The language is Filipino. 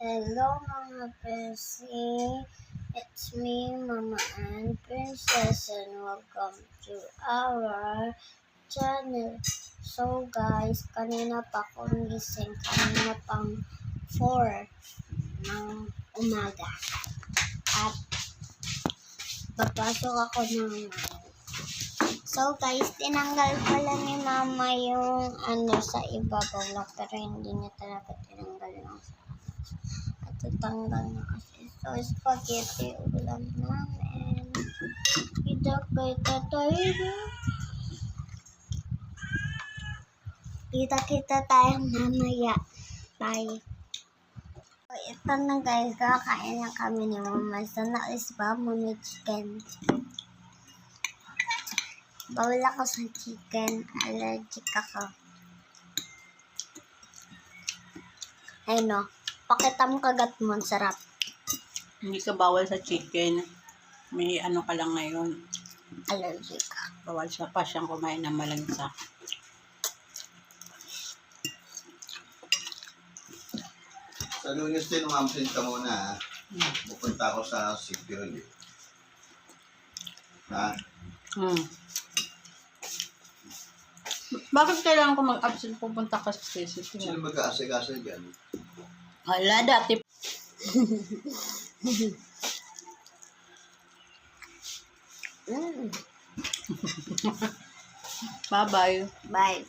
Hello mga Percy, it's me Mama and Princess and welcome to our channel. So guys, kanina pa ako gising, kanina pang 4 ng umaga at papasok ako ng So guys, tinanggal pala ni Mama yung sa ibabaw lang pero hindi niya talaga tinanggal lang at tatanggal na kasi. So spaghetti ulam namin. Kita-kita tayo. Kita-kita tayo mamaya. Bye. So ito na guys, kakain na kami ni Mama. So nais ba mami chicken? Bawal ako sa chicken. Allergic ako. Ay no. Pakita mo kagat mo. Sarap. Hindi ka bawal sa chicken. May ano ka lang ngayon. Allergic. Bawal siya pa siyang kumain ng malansa. Sa Lunes din, umamsin ka muna ha. Pupunta ako sa security. Ha? Bakit kailangan ko mag-absent pupunta ka sa station? Sino mag-aasig-asa dyan? Hala, dati. Bye-bye. Bye.